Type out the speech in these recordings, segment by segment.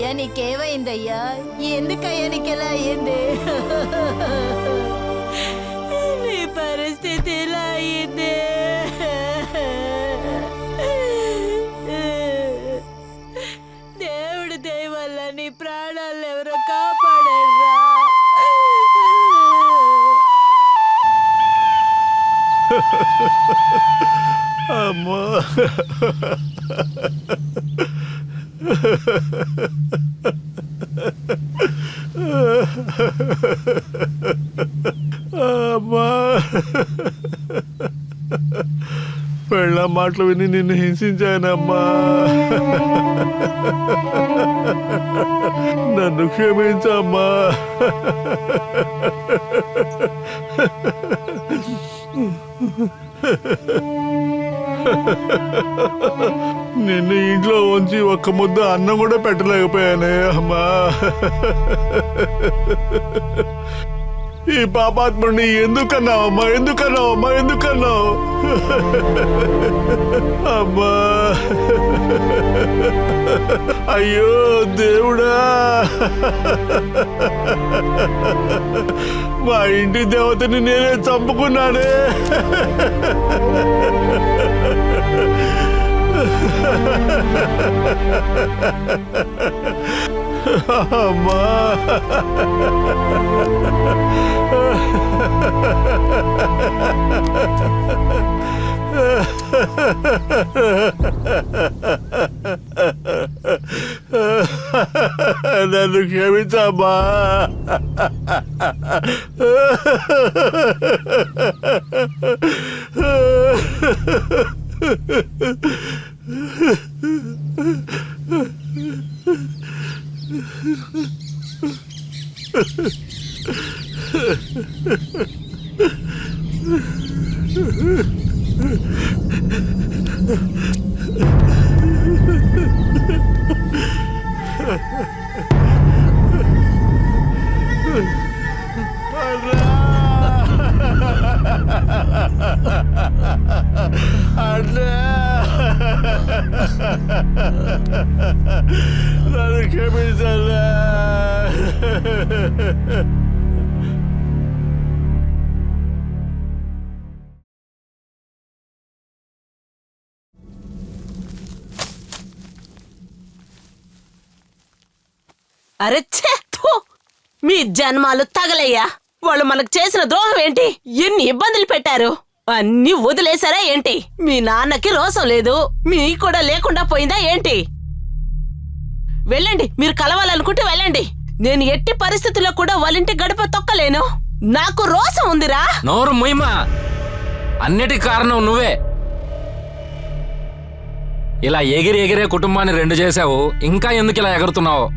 అయ్యా నీకేమైందయ్యా? ఎందుకయ్యా నీకెలా అయ్యింది? నీ పరిస్థితి ఇలా అయ్యింది. దేవుడి దయ వల్ల నీ ప్రాణాలు ఎవరో కాపాడరా. అమ్మా అమ్మా పెళ్ళ మాటలు విని నిన్ను హింసించానమ్మా. నన్ను క్షమించమ్మా. నిన్ను ఇంట్లో ఉంచి ఒక్క ముద్ద అన్నం కూడా పెట్టలేకపోయానే అమ్మా. ఈ పాపాత్ముడిని ఎందుకన్నావమ్మా? ఎందుకన్నావు అమ్మా? అయ్యో దేవుడా, మా ఇంటి దేవతని నేనే చంపుకున్నానే. అమ్మా నన్ను క్షమించమ్మా. నన్ను క్షమించరా. అరే ఛే! థు! మీ జన్మాలు తగలయ్యా. వాళ్ళు మనకు చేసిన ద్రోహం ఏంటి? ఎన్ని ఇబ్బందులు పెట్టారు? అన్ని వదిలేశారా ఏంటి? మీ నాన్నకి రోసం లేదు, మీ కూడా లేకుండా పోయిందా ఏంటి? వెళ్ళండి, మీరు కలవాలనుకుంటే వెళ్ళండి. నేను ఎట్టి పరిస్థితుల్లో కూడా వాళ్ళింటి గడప తొక్కలేను. నాకు రోసం ఉందిరా. నోరు ముయ్యమా, అన్నిటికి కారణం నువ్వే. ఇలా ఎగిరే కుటుంబాన్ని రెండు చేశావు, ఇంకా ఎందుకు ఇలా ఎగురుతున్నావు?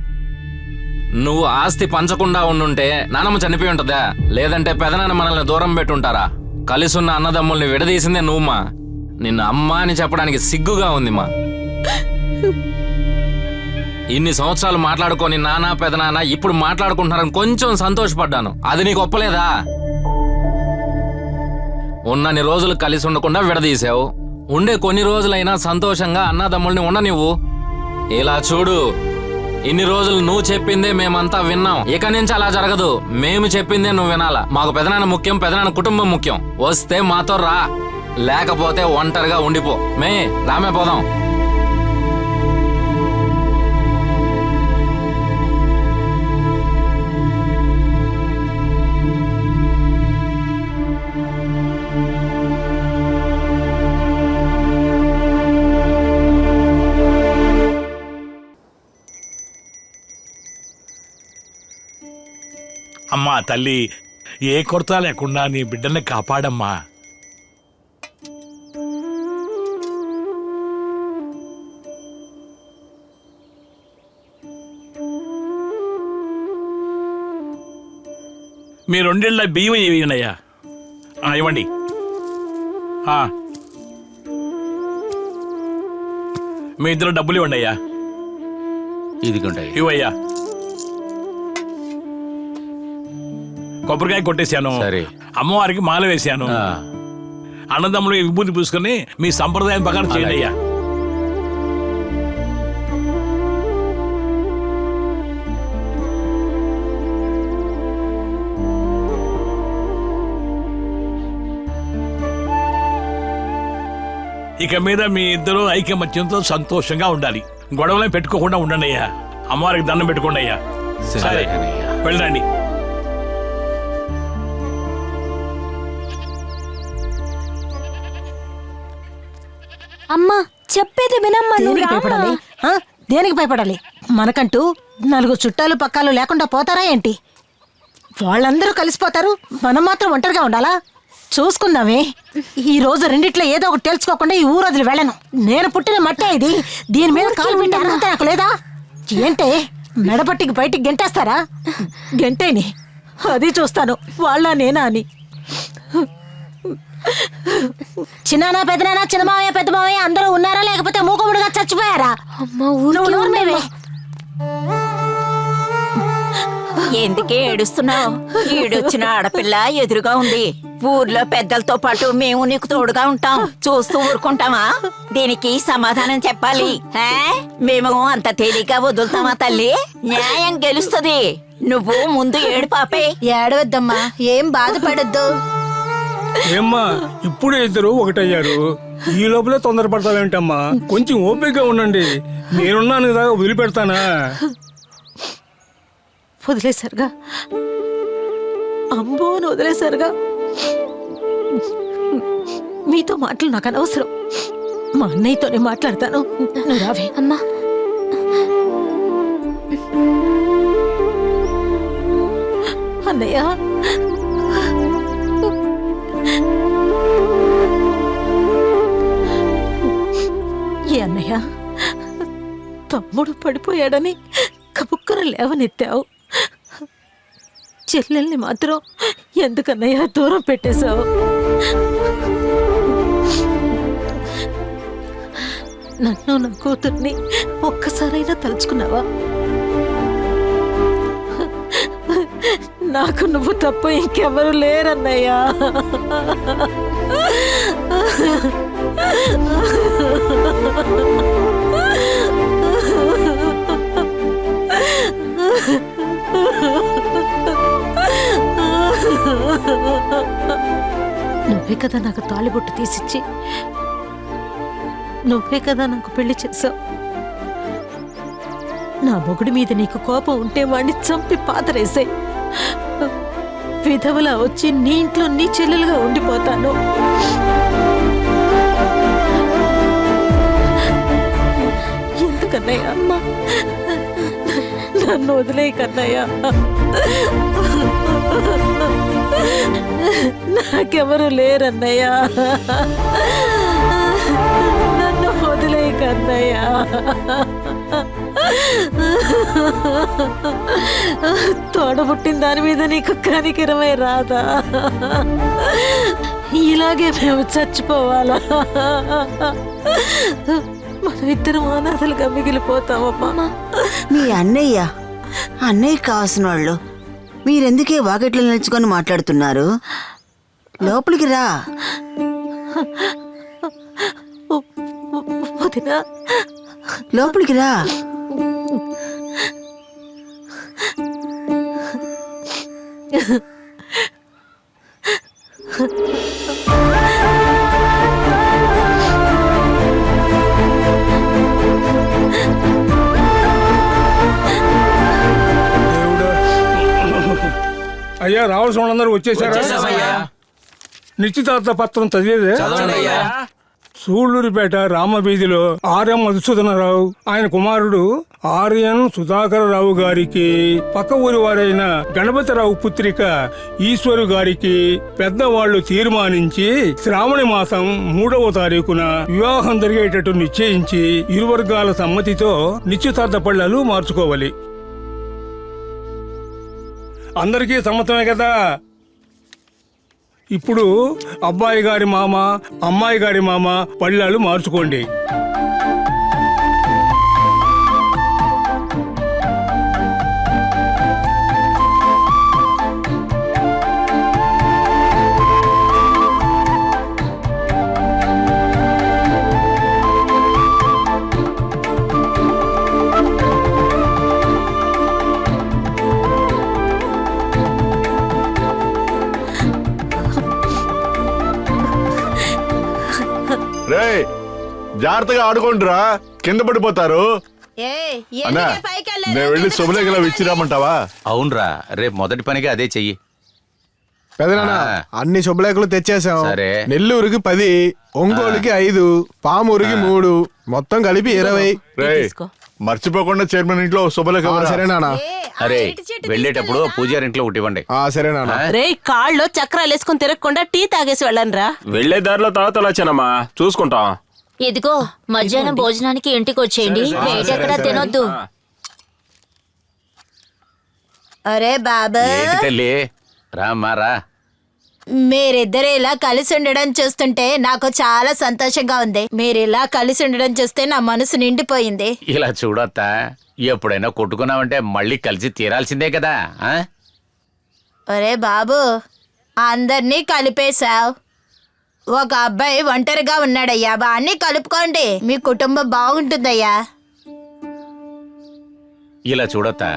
నువ్వు ఆస్తి పంచకుండా ఉండుంటే నానమ్మ చనిపోయి ఉంటుందా? లేదంటే పెదనాన్న మనల్ని దూరం పెట్టుంటారా? కలిసున్న అన్నదమ్ముల్ని విడదీసిందే నువ్వుమా. నిన్ను అమ్మా అని చెప్పడానికి సిగ్గుగా ఉందిమా. ఇన్ని సంవత్సరాలు మాట్లాడుకొని నాన్న పెదనాన్న ఇప్పుడు మాట్లాడుకుంటున్నారని కొంచెం సంతోషపడ్డాను. అది నీకు ఒప్పలేదా? ఉన్నన్ని రోజులు కలిసి ఉండకుండా విడదీశావు. ఉండే కొన్ని రోజులైనా సంతోషంగా అన్నదమ్ముల్ని ఉండనివ్వు. ఇలా చూడు, ఇన్ని రోజులు నువ్వు చెప్పిందే మేమంతా విన్నాం. ఇక నుంచి అలా జరగదు. మేము చెప్పిందే నువ్వు వినాలా. మాకు పెదనాన్న ముఖ్యం, పెదనాన్న కుటుంబం ముఖ్యం. వస్తే మాతో రా, లేకపోతే ఒంటరిగా ఉండిపో. రామే పోదాం. అమ్మా తల్లి, ఏ కొరత లేకుండా నీ బిడ్డల్ని కాపాడమ్మా. మీ రెండేళ్ల బియ్యం ఇవ్వనయ్యా. ఇవ్వండి. మీ ఇద్దరు డబ్బులు ఇవ్వండి అయ్యా. ఇవయ్యా. కొబ్బరికాయ కొట్టేశాను, అమ్మవారికి మాల వేశాను. అన్నదమ్ములు విభూతి పూసుకొని మీ సంప్రదాయం ప్రకారం చేయండి అయ్యా. ఇక మీద మీ ఇద్దరు ఐకమత్యంతో సంతోషంగా ఉండాలి. గొడవలే పెట్టుకోకుండా ఉండండి అయ్యా. అమ్మవారికి దండం పెట్టుకోండి అయ్యా. సరే వెళ్ళండి. అమ్మా చెప్పేది వినమ్మా. నువ్వు దేనికి రామ్మా. భయపడాలి దేనికి భయపడాలి? మనకంటూ 4 చుట్టాలు పక్కాలు లేకుండా పోతారా ఏంటి? వాళ్ళందరూ కలిసిపోతారు, మనం మాత్రం ఒంటరిగా ఉండాలా? చూసుకుందామే. ఈ రోజు రెండిట్లో ఏదో ఒకటి తెలుసుకోకుండా ఈ ఊరు వదిలి వెళ్ళను. నేను పుట్టిన మట్టే ఇది. దీని మీద కాలు పెట్టే అర్హత నాకు లేదా? ఏంటే మెడపట్టికి బయటికి గెంటేస్తారా? గెంటేని అది చూస్తాను, వాళ్ళ నేనా అని. చిన్నానా పెద్దనానా, చిన్నమావయ్య పెద్దమావయ్య అందరూ ఉన్నారా లేకపోతే మూకుముడుగా చచ్చిపోయారా? అమ్మా నువ్వు ఊరికే నోరు మూయవే. ఎందుకే ఏడుస్తున్నావు? ఈడొచ్చిన ఆడపిల్ల ఎదురుగా ఉంది. ఊర్లో పెద్దలతో పాటు మేము నీకు తోడుగా ఉంటాం. చూస్తూ ఊరుకుంటామా? దీనికి సమాధానం చెప్పాలి. హే? మేము అంత తేలిగ్గా వదులుతామా తల్లి? న్యాయం గెలుస్తుంది. నువ్వు ముందు ఏడు పాపే. ఏడవద్దమ్మా, ఏం బాధపడద్దు. ఏమ్మా ఇప్పుడు ఇద్దరు ఒకటయ్యారు, ఈ లోపలే తొందరపడతావేంటమ్మా? కొంచెం ఓపికగా ఉండండి. నేనున్నాను కదా, వదిలిపెడతానా? వదిలేశారుగా, అమ్మోని వదిలేశారుగా. మీతో మాటలు నాకు అనవసరం. మా అన్నయ్యతోనే మాట్లాడతాను. నువ్వు రావే. అమ్మా అన్నయ్య, ఏ అన్నయ్య, తమ్ముడు పడిపోయాడని కబుక్కన లేవనెత్తావు. చెల్లెల్ని మాత్రం ఎందుకన్నయ్య దూరం పెట్టేశావు? నన్ను నా కూతుర్ని ఒక్కసారైనా తలుచుకున్నావా? నాకు నువ్వు తప్ప ఇంకెవరు లేరన్నయ్యా. నువ్వే కదా నాకు తాళిబొట్టు తీసిచ్చి, నువ్వే కదా నాకు పెళ్లి చేశావు. నా మొగుడి మీద నీకు కోపం ఉంటే వాణ్ణి చంపి పాతరేసాయి. విధవలా వచ్చి నీ ఇంట్లో నీ చెల్లెలుగా ఉండిపోతాను. ఎందుకన్నయ్య నన్ను వదిలే కన్నయ్య. నాకెవరు లేరన్నయ్య. నన్ను వదిలే కన్నయ్య. తోడబుట్టిన దాని మీద నీకు కనికిరమై రాదా? ఇలాగే మేము చచ్చిపోవాలా? మనం ఇద్దరం అనాథలుగా మిగిలిపోతామమ్మా. మీ అన్నయ్య కావాల్సిన వాళ్ళు మీరెందుకే వాకెట్లో నిలుచుకొని మాట్లాడుతున్నారు? లోపలికి రా. వదినా, లోపలికి రా. అయ్యా రావాల్సిన వాళ్ళందరూ వచ్చేసారా? నిశ్చితార్థ పత్రం చదివేదే? సూళ్లూరిపేట రామవీధిలో ఆర్ఎం మధుసూదనరావు, ఆయన కుమారుడు ఆర్ఎన్ సుధాకరరావు గారికి, పక్క ఊరి వారైన గణపతిరావు పుత్రిక ఈశ్వరు గారికి పెద్దవాళ్లు తీర్మానించి శ్రావణ మాసం 3వ తారీఖున వివాహం జరిగేటట్టు నిశ్చయించి ఇరు వర్గాల సమ్మతితో నిశ్చితార్థ పళ్ళాలు మార్చుకోవాలి. అందరికీ సమ్మతమే కదా? ఇప్పుడు అబ్బాయి గారి మామ, అమ్మాయి గారి మామ పళ్ళాలు మార్చుకోండి. రేయ్, జాగ్రత్తగా ఆడుకోండిరా, కింద పడిపోతారు. ఏయ్, అన్నా ఎందుకే పైకి వెళ్ళారు? నేను వెళ్ళి శుభలేఖలా ఇచ్చిరామంటావా? అవునరా, రేపు మొదటి పనిగా అదే చెయ్యి. పెదనాన్న అన్ని శుభలేఖలు తెచ్చేసాం. సరే. నెల్లూరుకి 10, ఒంగోలుకి 5, పామూరుకి 3, మొత్తం కలిపి 20. రేయ్, మర్చిపోకుండా చైర్మన్ ఇంట్లో శుభలేఖ ఆ, ఇవ్వరా? సరే నాన్న. అరే వెళ్ళేటప్పుడు పూజారింట్లో ఒకటి ఇవ్వండి. ఆ, సరే నాన్న. రేయ్, కాళ్ళు చక్రాలు వేసుకుని తిరగకుండా టీ తాగేసి వెళ్ళండి రా. వెళ్లే దారిలో తర్వాత వచ్చానమ్మా, చూసుకుంటాం. ఇదిగో మధ్యాహ్నం భోజనానికి ఇంటికి వచ్చేయండి. బయట ఎక్కడ తినొద్దు. అరే బాబా, ఏంటి తల్లి, రామ్మా రా. మీరిద్దరు ఇలా కలిసి ఉండడం చూస్తుంటే నాకు చాలా సంతోషంగా ఉంది. మీరు ఇలా కలిసి ఉండడం చూస్తే నా మనసు నిండిపోయింది. ఇలా చూడొత్తా, ఎప్పుడైనా కొట్టుకున్నావంటే మళ్ళీ కలిసి తీరాల్సిందే కదా. ఆ? ఒరే బాబు, అందరినీ కలిపేశావు. ఒక అబ్బాయి ఒంటరిగా ఉన్నాడయ్యా, వాణ్ణి కలుపుకోండి, మీ కుటుంబం బాగుంటుందయ్యా. ఇలా చూడొత్తా,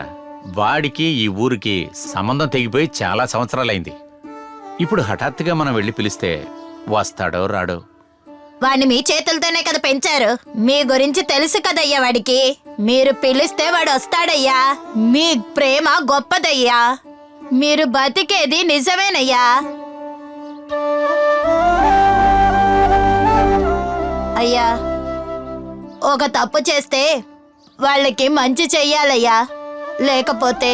వాడికి ఈ ఊరికి సంబంధం తెగిపోయి చాలా సంవత్సరాలైంది. ఇప్పుడు హఠాత్తుగా మనం వెళ్ళి పిలిస్తే వస్తాడో రాడో. వాణ్ణి మీ చేతులతోనే కదా పెంచారు. మీ గురించి తెలుసు కదయ్యా వాడికి. మీరు పిలిస్తే వాడు వస్తాడయ్యా. మీ ప్రేమ గొప్పదయ్యా. మీరు బతికేది నిజమేనయ్యా. అయ్యా, ఒక తప్పు చేస్తే వాళ్ళకి మంచి చెయ్యాలయ్యా, లేకపోతే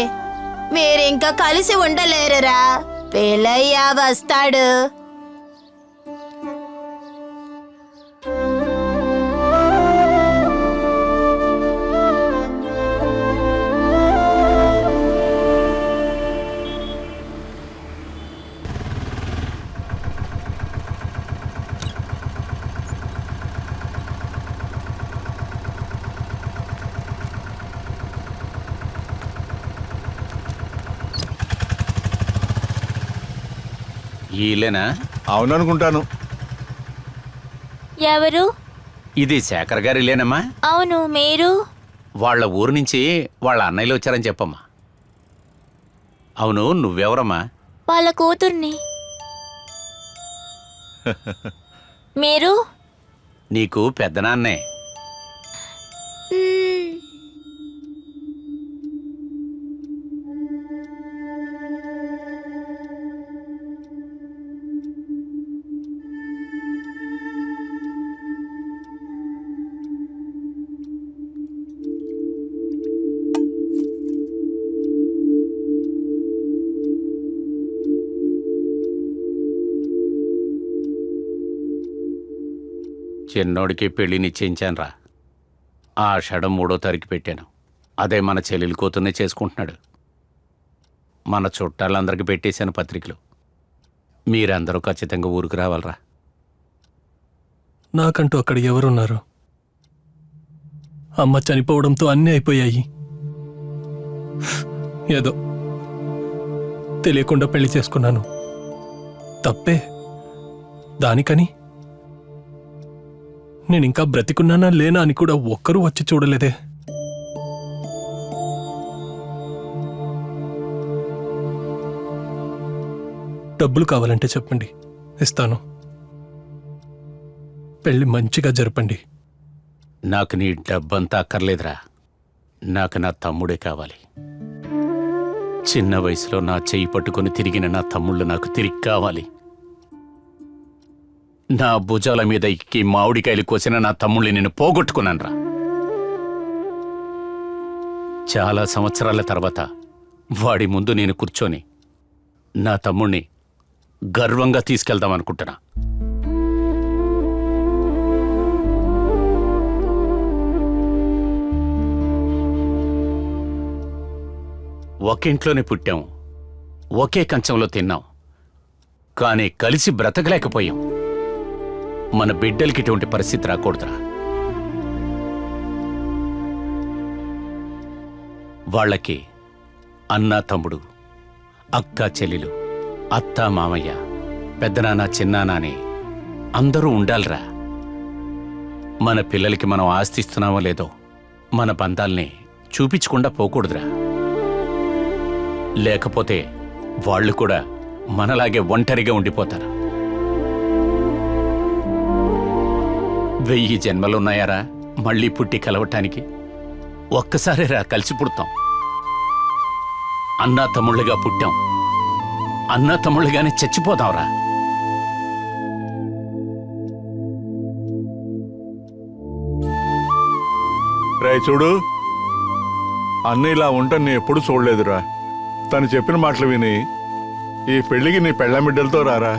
మీరింకా కలిసి ఉండలేరురా. పెళ్ళయ్యా వస్తాడు. ఈలేనా? అవుననుకుంటాను. ఎవరు? ఇది శేఖర్ గారి ఇల్లేనమ్మా? అవును, మీరు? వాళ్ళ ఊరు నుంచి వాళ్ళ అన్నయ్యలు వచ్చారని చెప్పమ్మా. అవును, నువ్వెవరమ్మా? వాళ్ళ కూతుర్ని. మీరు? నీకు పెద్దనాన్నే. మ్మ్. చిన్నోడికి పెళ్లి నిశ్చయించానురా. ఆషాఢం 3వ తారీఖు పెట్టాను. అదే మన చెల్లెలి కూతుర్నే చేసుకుంటున్నాడు. మన చుట్టాలందరికీ పెట్టేశాను పత్రికలు. మీరందరూ ఖచ్చితంగా ఊరికి రావాలరా. నాకంటూ అక్కడ ఎవరున్నారు? అమ్మ చనిపోవడంతో అన్నీ అయిపోయాయి. ఏదో తెలియకుండా పెళ్లి చేసుకున్నాను. తప్పే. దానికని నేనింకా బ్రతికున్నానా లేనా అని కూడా ఒక్కరూ వచ్చి చూడలేదే. డబ్బులు కావాలంటే చెప్పండి, ఇస్తాను. పెళ్లి మంచిగా జరపండి. నాకు నీ డబ్బంతా అక్కర్లేదురా. నాకు నా తమ్ముడే కావాలి. చిన్న వయసులో నా చెయ్యి పట్టుకుని తిరిగిన నా తమ్ముళ్ళు నాకు తిరిగి కావాలి. నా భుజాల మీద ఎక్కి మామిడికాయలు కోసిన నా తమ్ముళ్ళని నేను పోగొట్టుకున్నానురా. చాలా సంవత్సరాల తర్వాత వాడి ముందు నేను కూర్చొని నా తమ్ముణ్ణి గర్వంగా తీసుకెళ్దామనుకుంటున్నా. ఒకింట్లోనే పుట్టాం, ఒకే కంచంలో తిన్నాం, కానీ కలిసి బ్రతకలేకపోయాం. మన బిడ్డలకి ఇటువంటి పరిస్థితి రాకూడదురా. వాళ్ళకి అన్నా తమ్ముడు, అక్క చెల్లెలు, అత్త మామయ్య, పెద్దనాన్న చిన్నాన్న అని అందరూ ఉండాలిరా. మన పిల్లలకి మనం ఆస్తిస్తున్నామో లేదో మన బంధాల్ని చూపించకుండా పోకూడదురా. లేకపోతే వాళ్ళు కూడా మనలాగే ఒంటరిగా ఉండిపోతారు. 1000 జన్మలున్నాయారా మళ్ళీ పుట్టి కలవటానికి? ఒక్కసారి రా కలిసి పుడతాం. అన్నా తమ్ముళ్ళుగా పుట్టాం, అన్నా తమ్ముళ్ళుగానే చచ్చిపోదాంరా. రే చూడు, అన్న ఇలా ఉంటా నేను ఎప్పుడు చూడలేదురా. తను చెప్పిన మాటలు విని ఈ పెళ్లికి నీ పెళ్ళాం బిడ్డలతో రారా.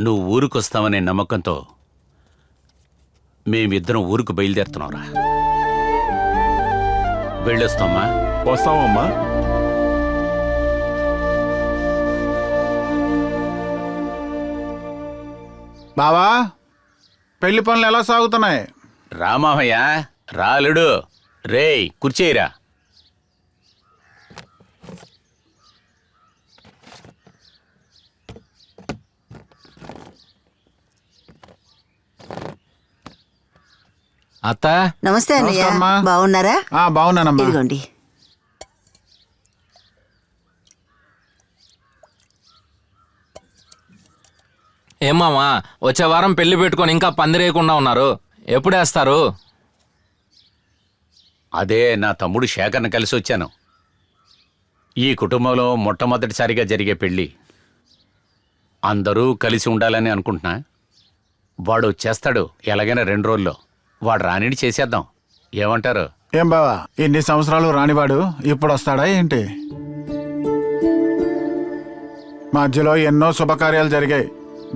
నువ్వు ఊరికొస్తావనే నమ్మకంతో మేమిద్దరం ఊరుకు బయలుదేరుతున్నావురా. వెళ్ళొస్తామా? వస్తామమ్మా. బావా, పెళ్లి పనులు ఎలా సాగుతున్నాయి? రామావయ్య రాలుడు. రేయ్ కుర్చేయిరా. అత్త నమస్తే అన్నయ్య, నమస్కారమ్మా. బాగున్నారా? బాగున్నానమ్మా. ఇదిగోండి. ఏమామా వచ్చే వారం పెళ్లి పెట్టుకొని ఇంకా పందిరేయకుండా ఉన్నారు, ఎప్పుడేస్తారు? అదే నా తమ్ముడు శేఖర్ని కలిసి వచ్చాను. ఈ కుటుంబంలో మొట్టమొదటిసారిగా జరిగే పెళ్ళి. అందరూ కలిసి ఉండాలని అనుకుంటున్నా. వాడు చేస్తాడు ఎలాగైనా 2 రోజుల్లో. వాడు రానిడి చేసేద్దాం, ఏమంటారు? ఏం బావా, ఇన్ని సంవత్సరాలు రానివాడు ఇప్పుడు వస్తాడా ఏంటి? మధ్యలో ఎన్నో శుభకార్యాలు జరిగాయి,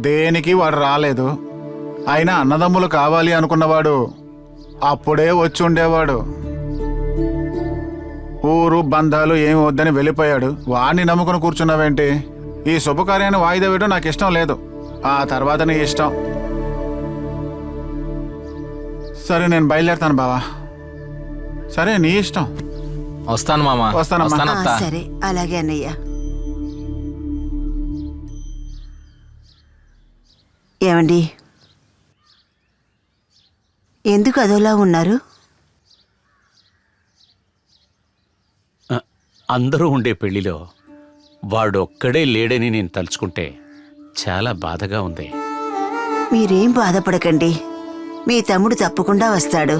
దేనికి వాడు రాలేదు. అయినా అన్నదమ్ములు కావాలి అనుకున్నవాడు అప్పుడే వచ్చి ఉండేవాడు. ఊరు బంధాలు ఏమి వద్దని వెళ్ళిపోయాడు. వాడిని నమ్ముకుని కూర్చున్నావేంటి? ఈ శుభకార్యాన్ని వాయిదా వేయడం నాకు ఇష్టం లేదు. ఆ తర్వాత నీ ఇష్టం. సరే నేను బయలుదేరుతాను బావా. సరే నీ ఇష్టం. వస్తాను మామా. ఆ, సరే అలాగే అన్నయ్య. ఏమండి, ఎందుకు అదోలా ఉన్నారు? అందరూ ఉండే పెళ్లిలో వాడొక్కడే లేడని నేను తలుచుకుంటే చాలా బాధగా ఉంది. మీరేం బాధపడకండి, మీ తమ్ముడు తప్పకుండా వస్తాడు.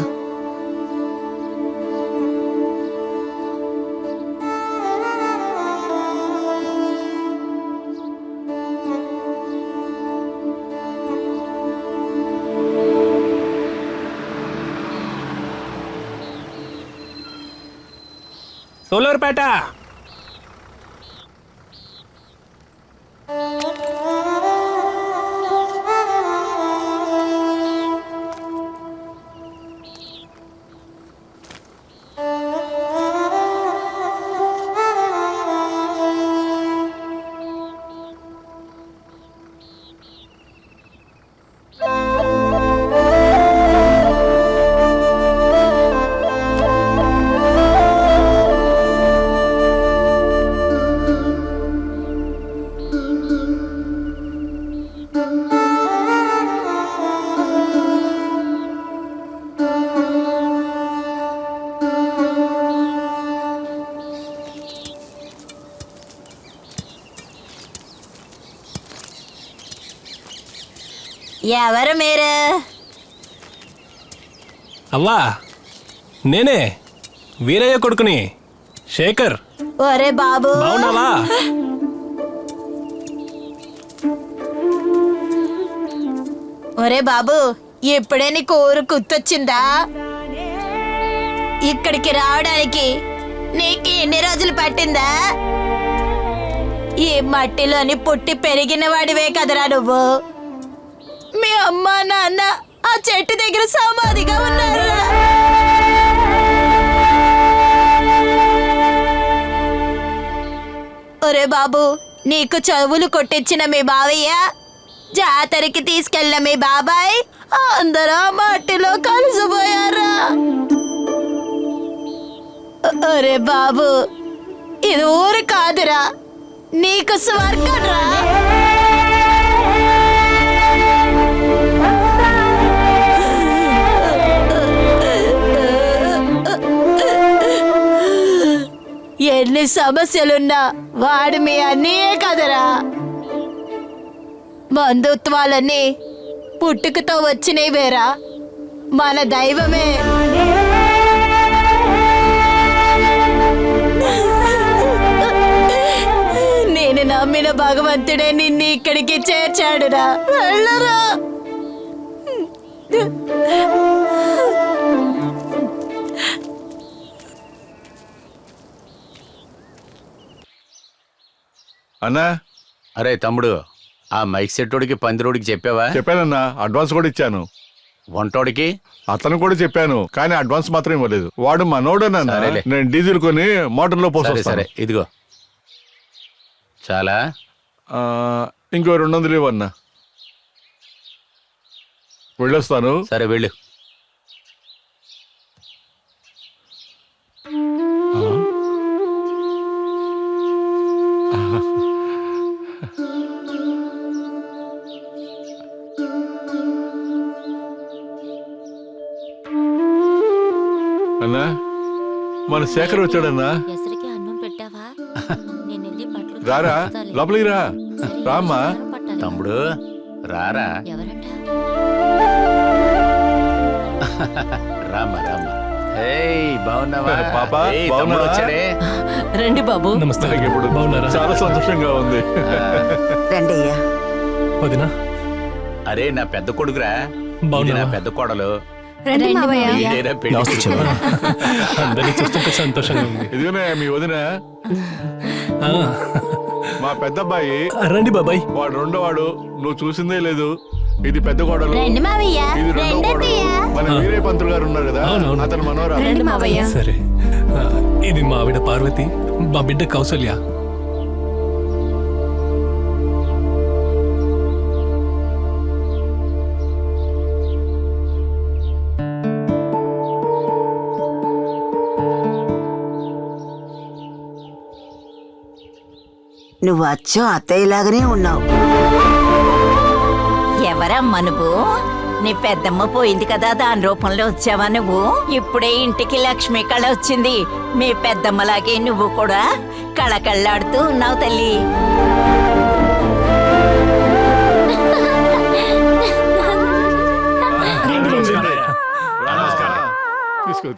సోలూరుపేట. ఎవరు మీరు? అవ్వా, నేనే వీరయ్య కొడుకుని శేఖర్. ఒరే బాబు, బావున్నావా? ఒరే బాబు, ఇప్పుడే నీకు ఊరు గుర్తొచ్చిందా? ఇక్కడికి రావడానికి నీకు ఎన్ని రోజులు పట్టిందా? ఈ మట్టిలోని పుట్టి పెరిగిన వాడివే కదరా నువ్వు. మీ అమ్మ నాన్న ఆ చెట్టు దగ్గర సమాధిగా ఉన్నారు. ఒరే బాబు, నీకు చదువులు కొట్టించిన మీ బావయ్య, జాతరకి తీసుకెళ్ళిన మీ బాబాయ్ అందరూ మట్టిలో కలిసిపోయారా? ఒరే బాబు, ఇది ఊరు కాదురా, నీకు స్వర్గం రా. ఎన్ని సమస్యలున్నా వాడు మీ అన్నయ్యే కదరా. బంధుత్వాలన్నీ పుట్టుకతో వచ్చినవి వేరా, మన దైవమే. నేను నమ్మిన భగవంతుడే నిన్ను ఇక్కడికి చేర్చాడురా. వెళ్ళరా. అన్నా, అరే తమ్ముడు, ఆ మైక్ సెట్టోడికి పందిరోడికి చెప్పావా? చెప్పానన్నా, అడ్వాన్స్ కూడా ఇచ్చాను. వంటోడికి అతను కూడా చెప్పాను, కానీ అడ్వాన్స్ మాత్రం ఇవ్వలేదు. వాడు మనోడన్నా. సరేలే. నేను డీజిల్ కొని మోటార్లో సరే పోసొస్తాను. సరే, ఇదిగో చాలా. ఇంకో 200 ఇవ్వన్నా. వెళ్ళొస్తాను. సరే వెళ్ళు. అన్నా, మన శేఖర్ వచ్చాడన్నా. ఎసరికి అన్నం పెట్టావా? నేను వెళ్ళి బట్టలు రారా, ఉతుకుతాలే. లోపలికి రా. సరే, రామ్మా. స్నానం పట్టాలి. తమ్ముడు రారా. ఎవరట? రామ్మా రామ్మా. ఏయ్ బాగున్నావా? పాపా, ఏయ్, బాగున్నావా? తమ్ముడు వచ్చాడే. రండి బాబు. నమస్తే. ఇప్పుడు బాగున్నారా? చాలా సంతోషంగా ఉంది. రండి అయ్యా. వదినా అరే నా పెద్ద కొడుకురా. ఇది బాగున్నావా? నా పెద్ద కోడలు. రండి మావయ్య. వీడేరా పెళ్లి నమస్తే కొడుకు. చెప్పు. అందరినీ చూస్తుంటే సంతోషంగా ఉంది. ఇదిగోనే మీ వదిన, ఆ, మా పెద్దబ్బాయి. రండి బాబాయ్. వాడు రెండో వాడు, నువ్వు చూసిందే లేదు. ఇది పెద్ద కోడలు, రండి మావయ్య. ఇది రెండో రండి కోడలు. అత్తయ్య. మన వీరే పంతులు గారు ఉన్నారు కదా, అవునవును. అతను మనోరా. రండి మావయ్య. సరే, ఇది మా ఆవిడ పార్వతి, మా బిడ్డ కౌసల్య. నువ్వు అచ్చో అత్తయ్యలాగానే ఉన్నావు. ఎవరమ్మా నువ్వు? నీ పెద్దమ్మ పోయింది కదా, దాని రూపంలో వచ్చావా నువ్వు? ఇప్పుడే ఇంటికి లక్ష్మి కళ వచ్చింది. మీ పెద్దమ్మలాగే నువ్వు కూడా కళకళ్ళాడుతూ ఉన్నావు తల్లి. తీసుకో.